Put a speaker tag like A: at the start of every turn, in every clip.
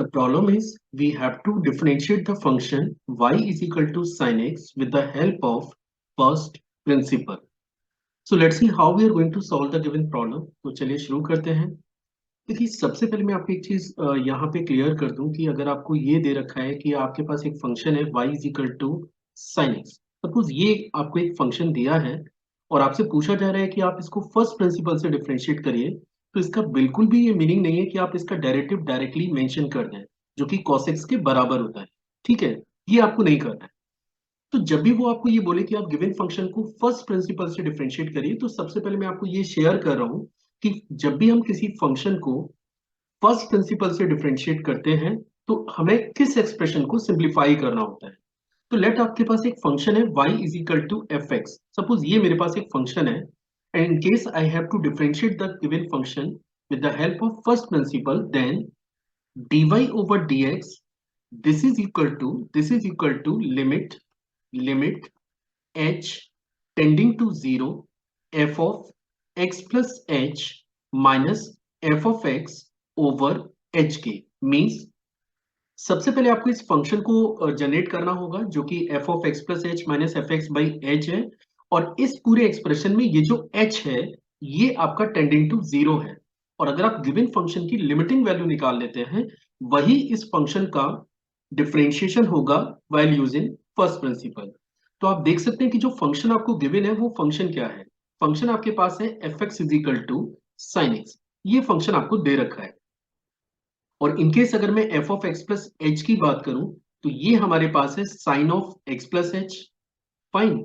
A: The problem is we have to differentiate the function y is equal to sin x with the help of first principle. So let's see how we are going to solve the given problem. तो चलिए शुरू करते हैं। देखिए सबसे पहले मैं आपको एक चीज यहाँ पे क्लियर कर दूं कि अगर आपको ये दे रखा है कि आपके पास एक फंक्शन है y is equal to sine X, suppose ये आपको एक फंक्शन दिया है और आपसे पूछा जा रहा है कि आप इसको फर्स्ट प्रिंसिपल से डिफरेंशिएट करिए, तो इसका बिल्कुल भी ये मीनिंग नहीं है कि आप इसका डेरिवेटिव डायरेक्टली मेंशन कर दें जो कि cos x के बराबर होता है। ठीक है, ये आपको नहीं करना है। तो जब भी वो आपको ये बोले कि आप गिवन फंक्शन को फर्स्ट प्रिंसिपल से डिफरेंशिएट करिए, तो सबसे पहले मैं आपको ये शेयर कर रहा हूं कि जब भी हम किसी फंक्शन को फर्स्ट प्रिंसिपल से डिफरेंशिएट करते हैं तो हमें किस एक्सप्रेशन को सिंप्लीफाई करना होता है। तो लेट आपके पास एक फंक्शन है y is equal to F X, suppose ये मेरे पास एक फंक्शन है and in case I have to differentiate the given function with the help of first principle, then dy over dx this is equal to limit h tending to 0 f of x plus h minus f of x over h के means सबसे पहले आपको इस function को generate करना होगा जो कि f of x plus h minus f x by h है, और इस पूरे एक्सप्रेशन में ये जो h है ये आपका टेंडिंग टू 0 है, और अगर आप गिवन फंक्शन की लिमिटिंग वैल्यू निकाल लेते हैं वही इस फंक्शन का डिफरेंशिएशन होगा व्हाइल यूजिंग फर्स्ट प्रिंसिपल। तो आप देख सकते हैं कि जो फंक्शन आपको गिवन है वो फंक्शन क्या है। फंक्शन आपके पास है F X is equal to sine X, ये फंक्शन आपको दे रखा है। और इनकेस अगर मैं F of X plus H की बात करूं तो ये हमारे पास है sine of X plus H. Fine.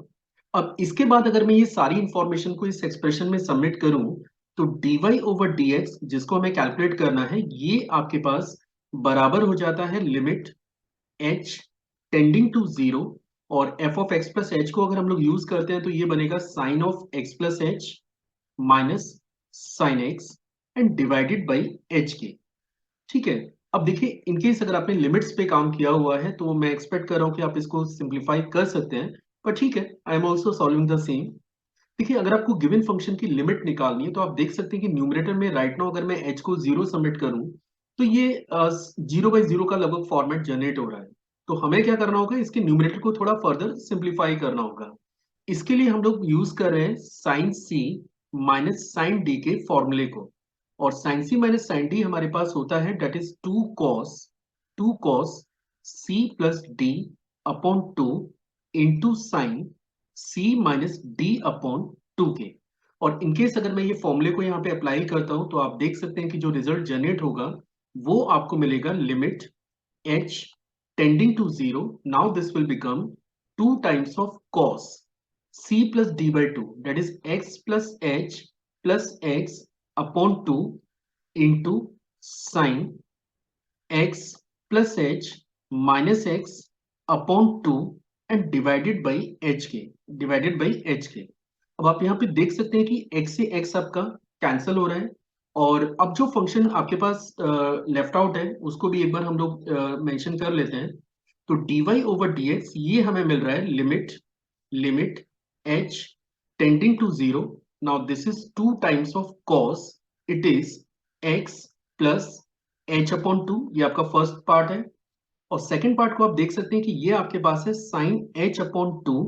A: अब इसके बाद अगर मैं ये सारी इंफॉर्मेशन को इस एक्सप्रेशन में सबमिट करूं तो dy ओवर dx जिसको हमें कैलकुलेट करना है ये आपके पास बराबर हो जाता है लिमिट h टेंडिंग टू 0, और f of x plus H को अगर हम लोग यूज करते हैं तो ये बनेगा sine of x plus H minus sine X and divided by h के। ठीक है। अब देखिए इनकेस अगर आपने लिमिट्स पे काम किया हुआ है तो मैं एक्सपेक्ट कर रहा हूं कि आप इसको सिंप्लीफाई कर सकते हैं, पर ठीक है, I am also solving the same. देखिए अगर आपको गिवन फंक्शन की लिमिट निकालनी है तो आप देख सकते हैं कि न्यूमरेटर में राइट नाउ अगर मैं h को 0 सबमिट करूं तो ये 0/0 का लगभग फॉर्मेट जनरेट हो रहा है। तो हमें क्या करना होगा, इसके न्यूमरेटर को थोड़ा फर्दर सिंप्लीफाई करना होगा। इसके लिए हम लोग यूज कर रहे हैं sine C minus sine D के फॉर्मूले को, और sine C minus sine D हमारे पास होता है that is two cos C plus D upon two into sine C minus D upon two के। और इनकेस अगर मैं ये फॉर्मूले को यहाँ पे अप्लाई करता हूं तो आप देख सकते हैं कि जो रिजल्ट जनरेट होगा वो आपको मिलेगा limit h tending to 0, now this will become 2 times of cos c plus d by 2, that is x plus h plus x upon 2 into sin x plus h minus x upon 2 and divided by h के। अब आप यहाँ पे देख सकते हैं कि x से x आपका कैंसिल हो रहा है, और अब जो फंक्शन आपके पास लेफ्ट आउट है उसको भी एक बार हम लोग मेंशन कर लेते हैं। तो dy ओवर dx ये हमें मिल रहा है limit h tending to 0, now this is 2 times of cos, it is x plus h upon 2, ये आपका फर्स्ट पार्ट है। और सेकंड पार्ट को आप देख सकते हैं कि ये आपके पास है sine h upon 2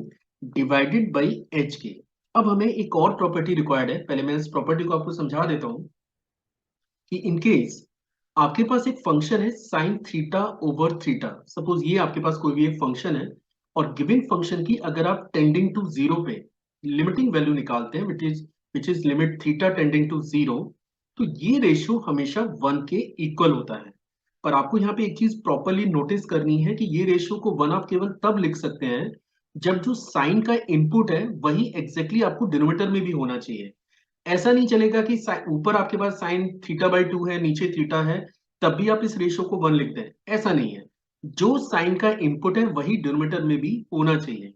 A: divided by h के। अब हमें एक और प्रॉपर्टी रिक्वायर्ड है, पहले मैं इस प्रॉपर्टी को आपको समझा देता हूं कि इनकेस आपके पास एक फंक्शन है sine theta over theta, suppose ये आपके पास कोई भी एक फंक्शन है और गिवन फंक्शन की अगर आप टेंडिंग टू 0 पे लिमिटिंग वैल्यू निकालते हैं which is limit theta tending to 0, तो ये रेशियो हमेशा 1 के इक्वल होता है। पर आपको यहाँ पे एक चीज प्रॉपरली नोटिस करनी है कि ये रेशियो को 1 आप केवल तब लिख सकते हैं जब जो साइन का इनपुट है वही एग्जैक्टली आपको डिनोमिनेटर में भी होना चाहिए। ऐसा नहीं चलेगा कि ऊपर आपके पास साइन थीटा बाई 2 है नीचे थीटा है तब भी आप इस रेशियो को 1 लिख दें, ऐसा नहीं है। जो साइन का इनपुट है वही डिनोमिनेटर में भी होना चाहिए।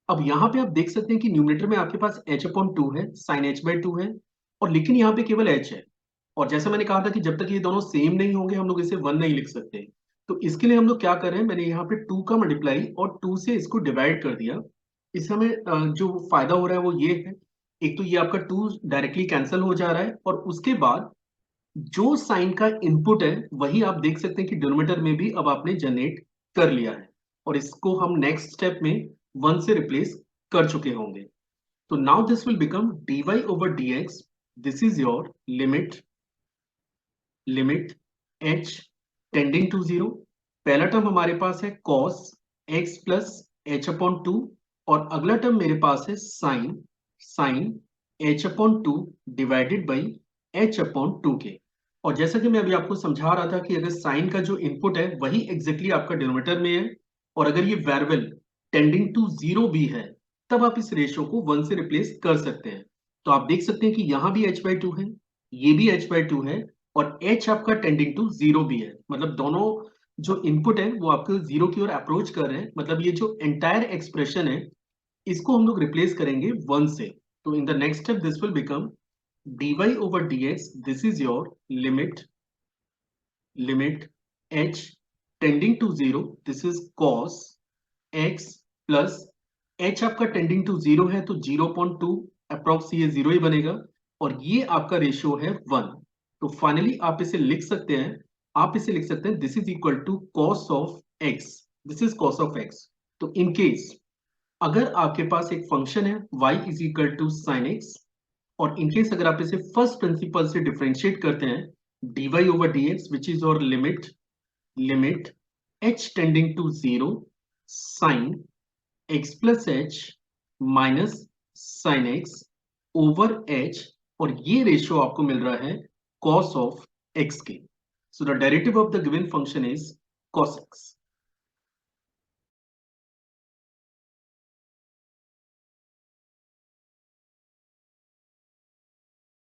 A: अब यहाँ पे आप देख सकते हैं कि न्यूमरेटर में आपके पास h अपॉन 2 है, साइन h बाई 2 है, और लेकिन यहाँ पे केवल h है। और जैसे मैंने कहा था कि जब तक ये दोनों सेम नहीं होंगे हम लोग इसे 1 नहीं लिख सकते। तो इसके लिए हम लोग क्या कर रहे हैं, मैंने यहाँ पे 2 का मल्टीप्लाई और 2 से इसको डिवाइड कर दिया। इससे हमें जो फायदा हो रहा है वो ये है, एक तो ये आपका 2 डायरेक्टली कैंसिल हो जा रहा है, और उसके बाद जो साइन का इनपुट है वही आप देख सकते हैं कि डिनोमिनेटर में भी अब आपने जनरेट कर लिया है, और इसको हम नेक्स्ट स्टेप में 1 से रिप्लेस कर चुके होंगे। तो now this will become dy over dx, this is your limit h tending to 0। पहला टर्म हमारे पास है cos x plus h upon 2, और अगला टर्म मेरे पास है sine h upon 2 divided by h upon 2 के। और जैसा कि मैं अभी आपको समझा रहा था कि अगर साइन का जो इनपुट है वही एग्जैक्टली आपका डिनोमिनेटर में है, और अगर ये वेरिएबल टेंडिंग टू 0 भी है, तब आप इस रेशियो को 1 से रिप्लेस कर सकते हैं। तो आप देख सकते हैं कि यहां भी h/2 है, ये भी h/2 है, और h आपका टेंडिंग टू 0 भी है, मतलब दोनों जो इनपुट है वो आपको 0 की ओर अप्रोच कर रहे हैं। मतलब ये जो एंटायर एक्सप्रेशन है इसको हम लोग रिप्लेस करेंगे 1 से। तो in the next step this will become dy over dx, this is your limit h tending to 0, this is cos x plus h आपका टेंडिंग टू 0 है तो 0.2 अप्रॉक्स ये 0 ही बनेगा, और ये आपका रेशियो है 1। तो फाइनली आप इसे लिख सकते हैं, this is equal to cos of X, this is cos of X. तो इन केस अगर आपके पास एक फंक्शन है y is equal to sine X, और इनकेस अगर आप इसे फर्स्ट प्रिंसिपल से डिफरेंशिएट करते हैं, dy over dx which is और limit h tending to 0 sine x plus H minus sine x over h, और ये रेशियो आपको मिल रहा है cos ऑफ x के। So the derivative of the given function is cos x।